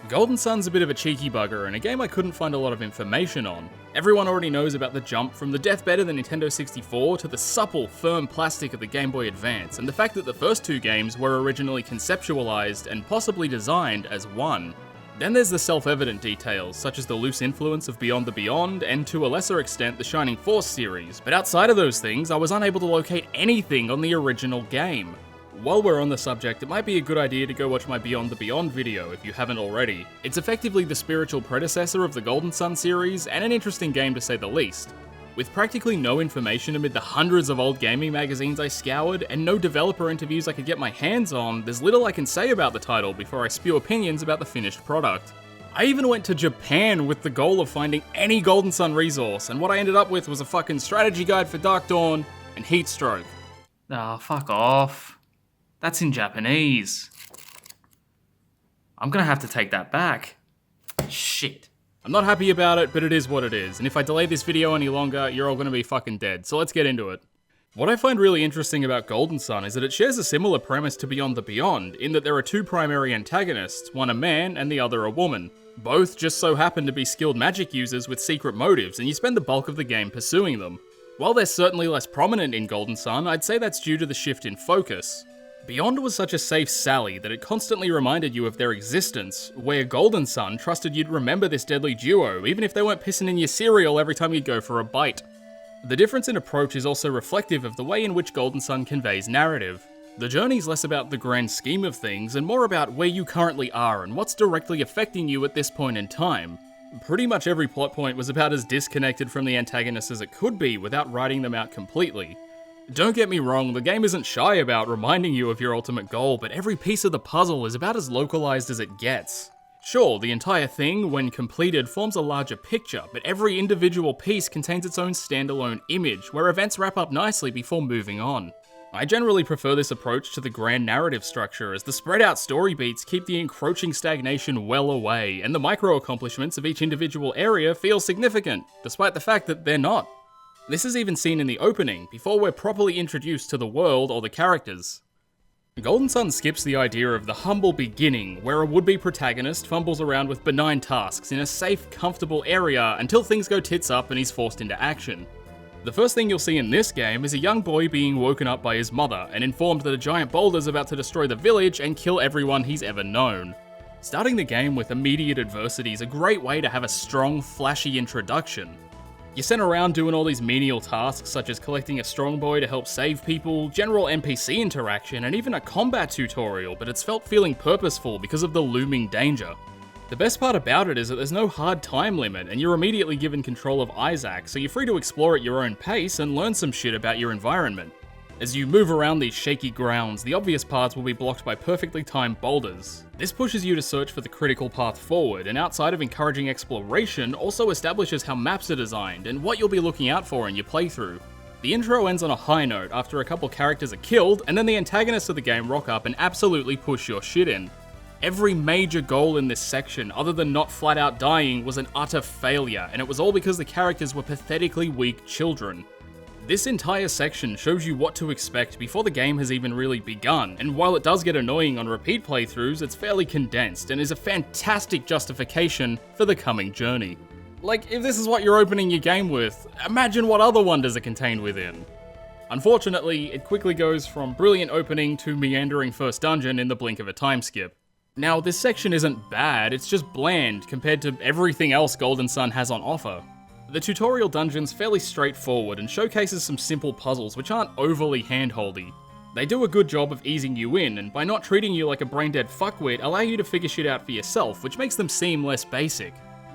Golden Sun's a bit of a cheeky bugger and a game I couldn't find a lot of information on. Everyone already knows about the jump from the deathbed of the Nintendo 64 to the supple, firm plastic of the Game Boy Advance, and the fact that the first two games were originally conceptualized and possibly designed as one. Then there's the self-evident details, such as the loose influence of Beyond the Beyond, and to a lesser extent the Shining Force series, but outside of those things, I was unable to locate anything on the original game. While we're on the subject, it might be a good idea to go watch my Beyond the Beyond video if you haven't already. It's effectively the spiritual predecessor of the Golden Sun series, and an interesting game to say the least. With practically no information amid the hundreds of old gaming magazines I scoured, and no developer interviews I could get my hands on, there's little I can say about the title before I spew opinions about the finished product. I even went to Japan with the goal of finding any Golden Sun resource, and what I ended up with was a fucking strategy guide for Dark Dawn and Heatstroke. Ah, fuck off. That's in Japanese. I'm gonna have to take that back. Shit. I'm not happy about it, but it is what it is, and if I delay this video any longer, you're all gonna be fucking dead, so let's get into it. What I find really interesting about Golden Sun is that it shares a similar premise to Beyond the Beyond, in that there are two primary antagonists, one a man and the other a woman. Both just so happen to be skilled magic users with secret motives, and you spend the bulk of the game pursuing them. While they're certainly less prominent in Golden Sun, I'd say that's due to the shift in focus. Beyond was such a safe sally that it constantly reminded you of their existence, where Golden Sun trusted you'd remember this deadly duo, even if they weren't pissing in your cereal every time you'd go for a bite. The difference in approach is also reflective of the way in which Golden Sun conveys narrative. The journey's less about the grand scheme of things, and more about where you currently are and what's directly affecting you at this point in time. Pretty much every plot point was about as disconnected from the antagonists as it could be without writing them out completely. Don't get me wrong, the game isn't shy about reminding you of your ultimate goal, but every piece of the puzzle is about as localized as it gets. Sure, the entire thing, when completed, forms a larger picture, but every individual piece contains its own standalone image, where events wrap up nicely before moving on. I generally prefer this approach to the grand narrative structure, as the spread out story beats keep the encroaching stagnation well away, and the micro accomplishments of each individual area feel significant, despite the fact that they're not. This is even seen in the opening, before we're properly introduced to the world or the characters. Golden Sun skips the idea of the humble beginning, where a would-be protagonist fumbles around with benign tasks in a safe, comfortable area until things go tits up and he's forced into action. The first thing you'll see in this game is a young boy being woken up by his mother and informed that a giant boulder's about to destroy the village and kill everyone he's ever known. Starting the game with immediate adversity is a great way to have a strong, flashy introduction. You're sent around doing all these menial tasks such as collecting a strong boy to help save people, general NPC interaction, and even a combat tutorial, but it's felt feeling purposeful because of the looming danger. The best part about it is that there's no hard time limit, and you're immediately given control of Isaac, so you're free to explore at your own pace and learn some shit about your environment. As you move around these shaky grounds, the obvious paths will be blocked by perfectly timed boulders. This pushes you to search for the critical path forward, and outside of encouraging exploration, also establishes how maps are designed and what you'll be looking out for in your playthrough. The intro ends on a high note after a couple characters are killed, and then the antagonists of the game rock up and absolutely push your shit in. Every major goal in this section, other than not flat out dying, was an utter failure, and it was all because the characters were pathetically weak children. This entire section shows you what to expect before the game has even really begun, and while it does get annoying on repeat playthroughs, it's fairly condensed and is a fantastic justification for the coming journey. Like, if this is what you're opening your game with, imagine what other wonders are contained within. Unfortunately, it quickly goes from brilliant opening to meandering first dungeon in the blink of a time skip. Now, this section isn't bad, it's just bland compared to everything else Golden Sun has on offer. The tutorial dungeon's fairly straightforward and showcases some simple puzzles which aren't overly handholdy. They do a good job of easing you in, and by not treating you like a brain-dead fuckwit, allow you to figure shit out for yourself, which makes them seem less basic.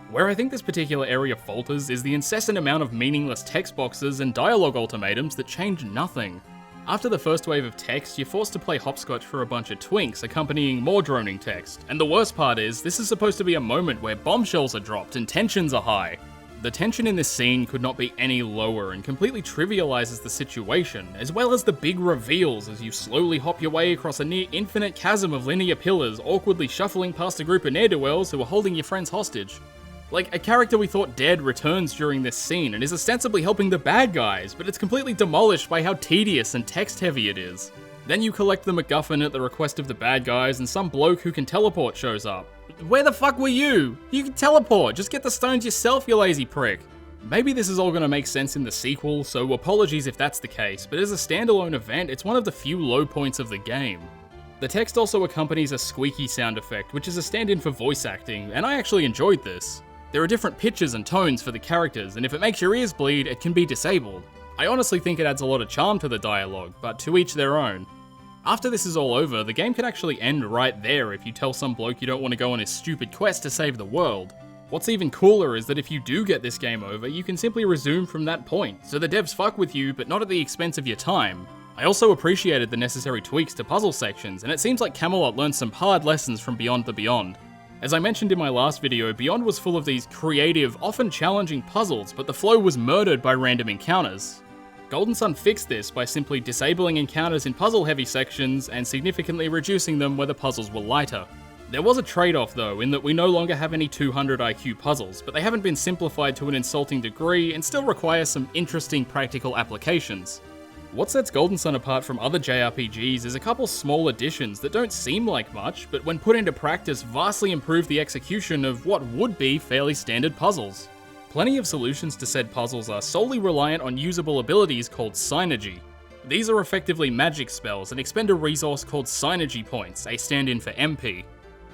Where I think this particular area falters is the incessant amount of meaningless text boxes and dialogue ultimatums that change nothing. After the first wave of text, you're forced to play hopscotch for a bunch of twinks, accompanying more droning text. And the worst part is, this is supposed to be a moment where bombshells are dropped and tensions are high. The tension in this scene could not be any lower and completely trivializes the situation, as well as the big reveals as you slowly hop your way across a near infinite chasm of linear pillars, awkwardly shuffling past a group of ne'er-do-wells who are holding your friends hostage. Like, a character we thought dead returns during this scene and is ostensibly helping the bad guys, but it's completely demolished by how tedious and text-heavy it is. Then you collect the MacGuffin at the request of the bad guys, and some bloke who can teleport shows up. Where the fuck were you? You can teleport, just get the stones yourself, you lazy prick. Maybe this is all going to make sense in the sequel, so apologies if that's the case, but as a standalone event, it's one of the few low points of the game. The text also accompanies a squeaky sound effect, which is a stand-in for voice acting, and I actually enjoyed this. There are different pitches and tones for the characters, and if it makes your ears bleed, it can be disabled. I honestly think it adds a lot of charm to the dialogue, but to each their own. After this is all over, the game can actually end right there if you tell some bloke you don't want to go on his stupid quest to save the world. What's even cooler is that if you do get this game over, you can simply resume from that point, so the devs fuck with you, but not at the expense of your time. I also appreciated the necessary tweaks to puzzle sections, and it seems like Camelot learned some hard lessons from Beyond the Beyond. As I mentioned in my last video, Beyond was full of these creative, often challenging puzzles, but the flow was murdered by random encounters. Golden Sun fixed this by simply disabling encounters in puzzle-heavy sections and significantly reducing them where the puzzles were lighter. There was a trade-off though, in that we no longer have any 200 IQ puzzles, but they haven't been simplified to an insulting degree and still require some interesting practical applications. What sets Golden Sun apart from other JRPGs is a couple small additions that don't seem like much, but when put into practice vastly improve the execution of what would be fairly standard puzzles. Plenty of solutions to said puzzles are solely reliant on usable abilities called synergy. These are effectively magic spells and expend a resource called synergy points, a stand-in for MP.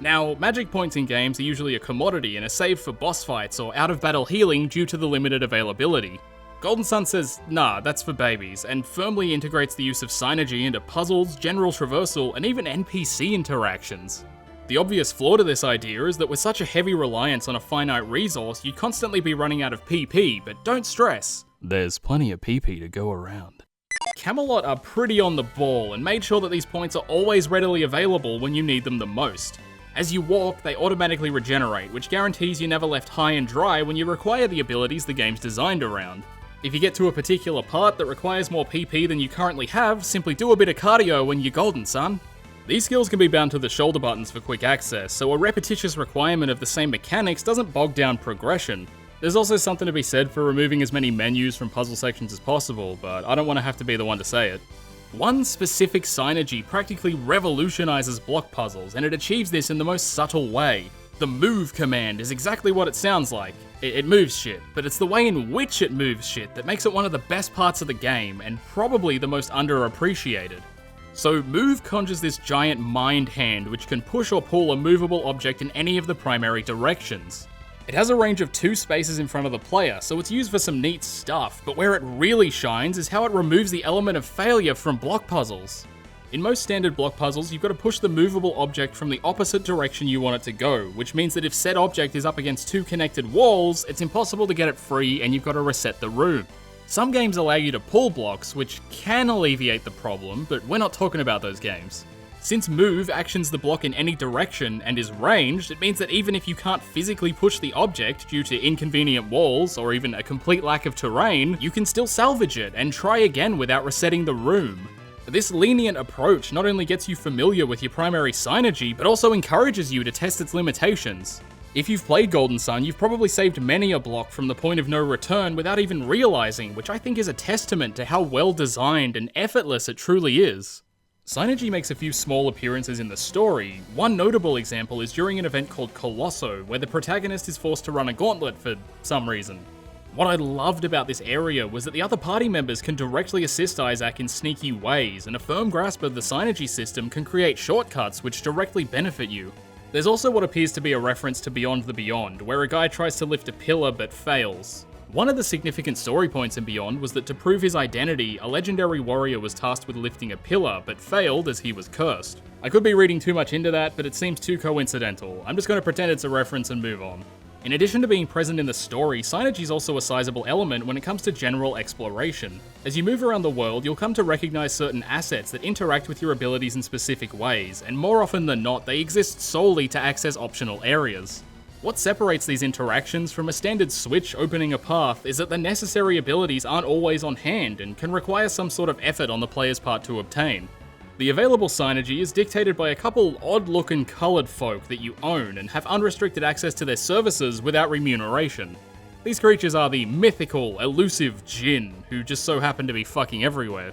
Now, magic points in games are usually a commodity and are saved for boss fights or out-of-battle healing due to the limited availability. Golden Sun says, nah, that's for babies, and firmly integrates the use of synergy into puzzles, general traversal, and even NPC interactions. The obvious flaw to this idea is that with such a heavy reliance on a finite resource, you'd constantly be running out of PP, but don't stress. There's plenty of PP to go around. Camelot are pretty on the ball and made sure that these points are always readily available when you need them the most. As you walk, they automatically regenerate, which guarantees you're never left high and dry when you require the abilities the game's designed around. If you get to a particular part that requires more PP than you currently have, simply do a bit of cardio when you're golden, son. These skills can be bound to the shoulder buttons for quick access, so a repetitious requirement of the same mechanics doesn't bog down progression. There's also something to be said for removing as many menus from puzzle sections as possible, but I don't want to have to be the one to say it. One specific synergy practically revolutionizes block puzzles, and it achieves this in the most subtle way. The move command is exactly what it sounds like. It moves shit, but it's the way in which it moves shit that makes it one of the best parts of the game, and probably the most underappreciated. So move conjures this giant mind hand which can push or pull a movable object in any of the primary directions. It has a range of 2 spaces in front of the player, so it's used for some neat stuff, but where it really shines is how it removes the element of failure from block puzzles. In most standard block puzzles, you've got to push the movable object from the opposite direction you want it to go, which means that if said object is up against 2 connected walls, it's impossible to get it free and you've got to reset the room. Some games allow you to pull blocks, which can alleviate the problem, but we're not talking about those games. Since move actions the block in any direction and is ranged, it means that even if you can't physically push the object due to inconvenient walls or even a complete lack of terrain, you can still salvage it and try again without resetting the room. This lenient approach not only gets you familiar with your primary synergy, but also encourages you to test its limitations. If you've played Golden Sun, you've probably saved many a block from the point of no return without even realizing, which I think is a testament to how well designed and effortless it truly is. Synergy makes a few small appearances in the story. One notable example is during an event called Colosso, where the protagonist is forced to run a gauntlet for some reason. What I loved about this area was that the other party members can directly assist Isaac in sneaky ways, and a firm grasp of the synergy system can create shortcuts which directly benefit you. There's also what appears to be a reference to Beyond the Beyond, where a guy tries to lift a pillar but fails. One of the significant story points in Beyond was that to prove his identity, a legendary warrior was tasked with lifting a pillar, but failed as he was cursed. I could be reading too much into that, but it seems too coincidental. I'm just going to pretend it's a reference and move on. In addition to being present in the story, synergy is also a sizable element when it comes to general exploration. As you move around the world, you'll come to recognize certain assets that interact with your abilities in specific ways, and more often than not, they exist solely to access optional areas. What separates these interactions from a standard switch opening a path is that the necessary abilities aren't always on hand and can require some sort of effort on the player's part to obtain. The available synergy is dictated by a couple odd-looking coloured folk that you own and have unrestricted access to their services without remuneration. These creatures are the mythical, elusive Jinn, who just so happen to be fucking everywhere.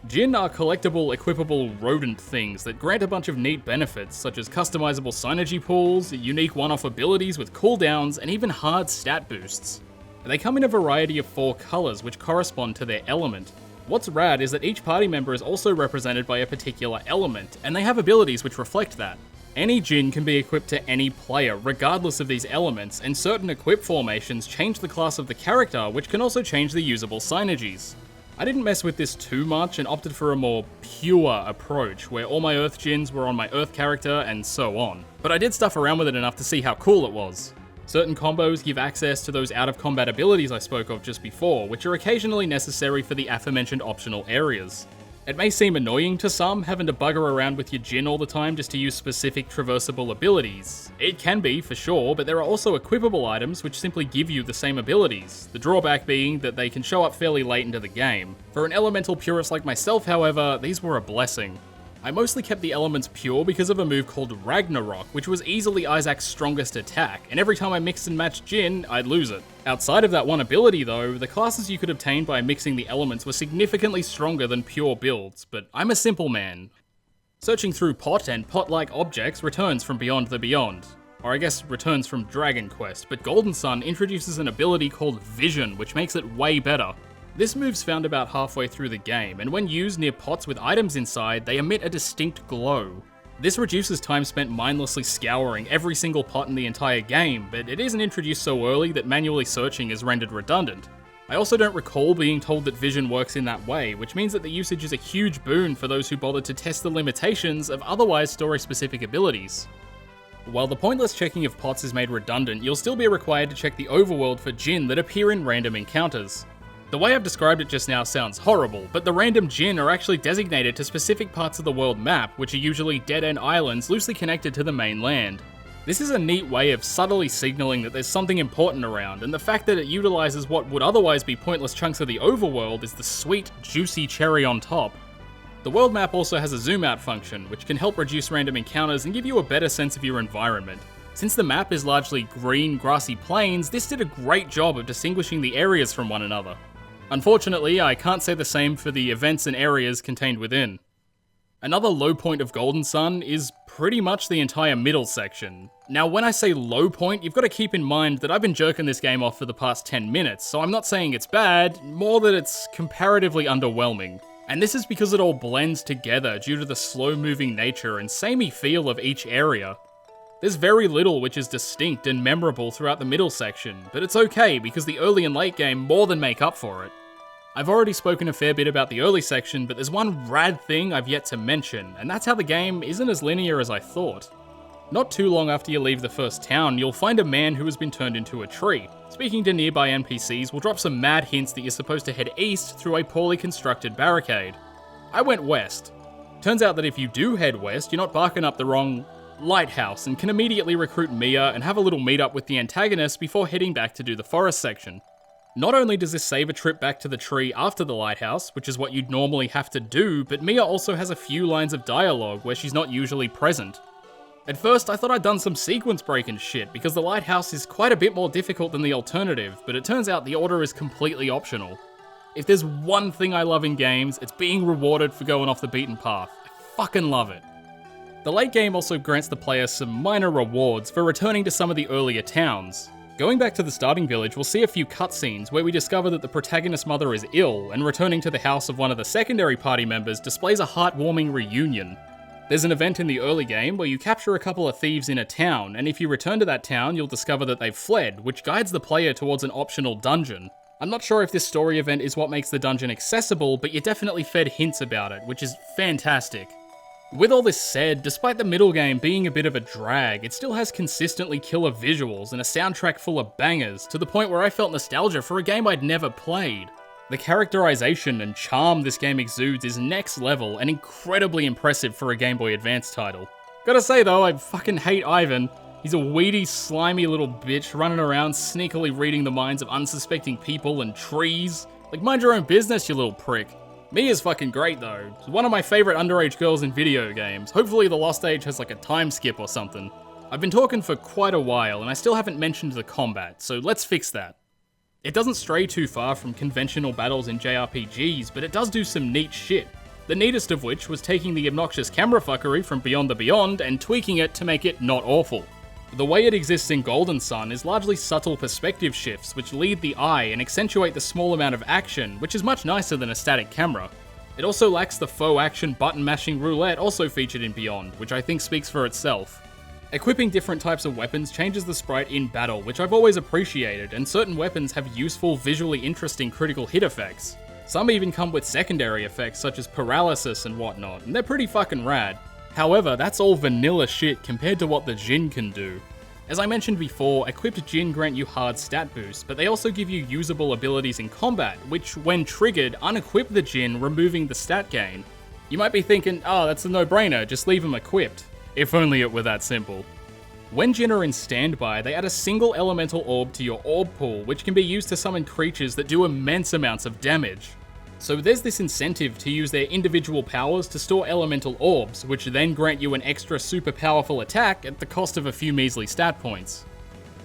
Jin are collectible, equipable rodent things that grant a bunch of neat benefits, such as customizable synergy pools, unique one-off abilities with cooldowns, and even hard stat boosts. They come in a variety of 4 colours which correspond to their element. What's rad is that each party member is also represented by a particular element, and they have abilities which reflect that. Any Jin can be equipped to any player, regardless of these elements, and certain equip formations change the class of the character, which can also change the usable synergies. I didn't mess with this too much and opted for a more pure approach, where all my Earth Jins were on my Earth character and so on. But I did stuff around with it enough to see how cool it was. Certain combos give access to those out-of-combat abilities I spoke of just before, which are occasionally necessary for the aforementioned optional areas. It may seem annoying to some, having to bugger around with your Jin all the time just to use specific traversable abilities. It can be, for sure, but there are also equipable items which simply give you the same abilities, the drawback being that they can show up fairly late into the game. For an elemental purist like myself, however, these were a blessing. I mostly kept the elements pure because of a move called Ragnarok, which was easily Isaac's strongest attack, and every time I mixed and matched Jin, I'd lose it. Outside of that one ability though, the classes you could obtain by mixing the elements were significantly stronger than pure builds, but I'm a simple man. Searching through pot and pot-like objects returns from Beyond the Beyond. Or I guess returns from Dragon Quest, but Golden Sun introduces an ability called Vision, which makes it way better. This move's found about halfway through the game, and when used near pots with items inside, they emit a distinct glow. This reduces time spent mindlessly scouring every single pot in the entire game, but it isn't introduced so early that manually searching is rendered redundant. I also don't recall being told that Vision works in that way, which means that the usage is a huge boon for those who bothered to test the limitations of otherwise story-specific abilities. While the pointless checking of pots is made redundant, you'll still be required to check the overworld for Jin that appear in random encounters. The way I've described it just now sounds horrible, but the random Jin are actually designated to specific parts of the world map, which are usually dead-end islands loosely connected to the main land. This is a neat way of subtly signalling that there's something important around, and the fact that it utilizes what would otherwise be pointless chunks of the overworld is the sweet, juicy cherry on top. The world map also has a zoom out function, which can help reduce random encounters and give you a better sense of your environment. Since the map is largely green, grassy plains, this did a great job of distinguishing the areas from one another. Unfortunately, I can't say the same for the events and areas contained within. Another low point of Golden Sun is pretty much the entire middle section. Now, when I say low point, you've got to keep in mind that I've been jerking this game off for the past 10 minutes, so I'm not saying it's bad, more that it's comparatively underwhelming. And this is because it all blends together due to the slow-moving nature and samey feel of each area. There's very little which is distinct and memorable throughout the middle section, but it's okay because the early and late game more than make up for it. I've already spoken a fair bit about the early section, but there's one rad thing I've yet to mention, and that's how the game isn't as linear as I thought. Not too long after you leave the first town, you'll find a man who has been turned into a tree. Speaking to nearby NPCs will drop some mad hints that you're supposed to head east through a poorly constructed barricade. I went west. Turns out that if you do head west, you're not barking up the wrong lighthouse and can immediately recruit Mia and have a little meet up with the antagonist before heading back to do the forest section. Not only does this save a trip back to the tree after the lighthouse, which is what you'd normally have to do, but Mia also has a few lines of dialogue where she's not usually present. At first, I thought I'd done some sequence breaking shit because the lighthouse is quite a bit more difficult than the alternative, but it turns out the order is completely optional. If there's one thing I love in games, it's being rewarded for going off the beaten path. I fucking love it. The late game also grants the player some minor rewards for returning to some of the earlier towns. Going back to the starting village, we'll see a few cutscenes where we discover that the protagonist's mother is ill, and returning to the house of one of the secondary party members displays a heartwarming reunion. There's an event in the early game where you capture a couple of thieves in a town, and if you return to that town, you'll discover that they've fled, which guides the player towards an optional dungeon. I'm not sure if this story event is what makes the dungeon accessible, but you're definitely fed hints about it, which is fantastic. With all this said, despite the middle game being a bit of a drag, it still has consistently killer visuals and a soundtrack full of bangers, to the point where I felt nostalgia for a game I'd never played. The characterization and charm this game exudes is next level and incredibly impressive for a Game Boy Advance title. Gotta say though, I fucking hate Ivan. He's a weedy, slimy little bitch running around sneakily reading the minds of unsuspecting people and trees. Like, mind your own business, you little prick. Mia's fucking great though. She's one of my favorite underage girls in video games. Hopefully the Lost Age has like a time skip or something. I've been talking for quite a while and I still haven't mentioned the combat, so let's fix that. It doesn't stray too far from conventional battles in JRPGs, but it does do some neat shit. The neatest of which was taking the obnoxious camera fuckery from Beyond the Beyond and tweaking it to make it not awful. The way it exists in Golden Sun is largely subtle perspective shifts which lead the eye and accentuate the small amount of action, which is much nicer than a static camera. It also lacks the faux action button mashing roulette also featured in Beyond, which I think speaks for itself. Equipping different types of weapons changes the sprite in battle, which I've always appreciated, and certain weapons have useful, visually interesting critical hit effects. Some even come with secondary effects such as paralysis and whatnot, and they're pretty fucking rad. However, that's all vanilla shit compared to what the Jin can do. As I mentioned before, equipped Jin grant you hard stat boosts, but they also give you usable abilities in combat, which, when triggered, unequip the Jin, removing the stat gain. You might be thinking, oh, that's a no-brainer, just leave them equipped. If only it were that simple. When Jin are in standby, they add a single elemental orb to your orb pool, which can be used to summon creatures that do immense amounts of damage. So there's this incentive to use their individual powers to store elemental orbs, which then grant you an extra super powerful attack at the cost of a few measly stat points.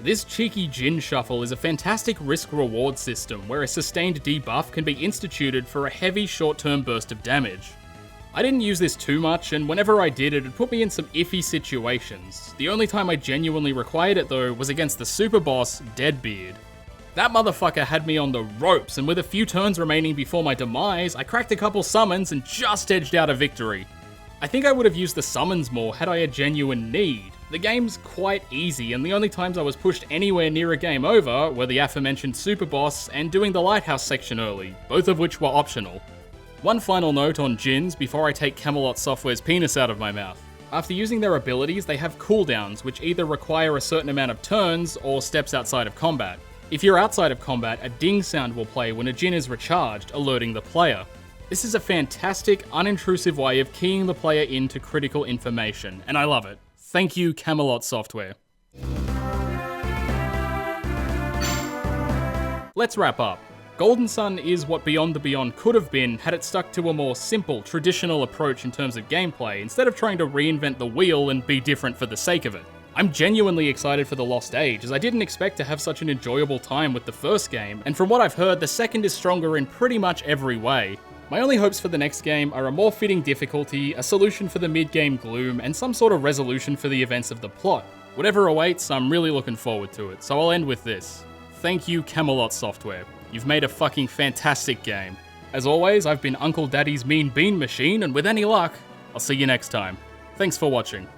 This cheeky Jin shuffle is a fantastic risk-reward system where a sustained debuff can be instituted for a heavy short-term burst of damage. I didn't use this too much, and whenever I did, it'd put me in some iffy situations. The only time I genuinely required it though was against the super boss, Deadbeard. That motherfucker had me on the ropes, and with a few turns remaining before my demise, I cracked a couple summons and just edged out a victory. I think I would have used the summons more had I a genuine need. The game's quite easy, and the only times I was pushed anywhere near a game over were the aforementioned super boss and doing the lighthouse section early, both of which were optional. One final note on Jins before I take Cameltoe Software's penis out of my mouth. After using their abilities, they have cooldowns, which either require a certain amount of turns or steps outside of combat. If you're outside of combat, a ding sound will play when a Jin is recharged, alerting the player. This is a fantastic, unintrusive way of keying the player into critical information, and I love it. Thank you, Cameltoe Software. Let's wrap up. Golden Sun is what Beyond the Beyond could have been had it stuck to a more simple, traditional approach in terms of gameplay, instead of trying to reinvent the wheel and be different for the sake of it. I'm genuinely excited for The Lost Age, as I didn't expect to have such an enjoyable time with the first game, and from what I've heard, the second is stronger in pretty much every way. My only hopes for the next game are a more fitting difficulty, a solution for the mid-game gloom, and some sort of resolution for the events of the plot. Whatever awaits, I'm really looking forward to it, so I'll end with this. Thank you, Cameltoe Software. You've made a fucking fantastic game. As always, I've been Uncle Daddy's Mean Bean Machine, and with any luck, I'll see you next time. Thanks for watching.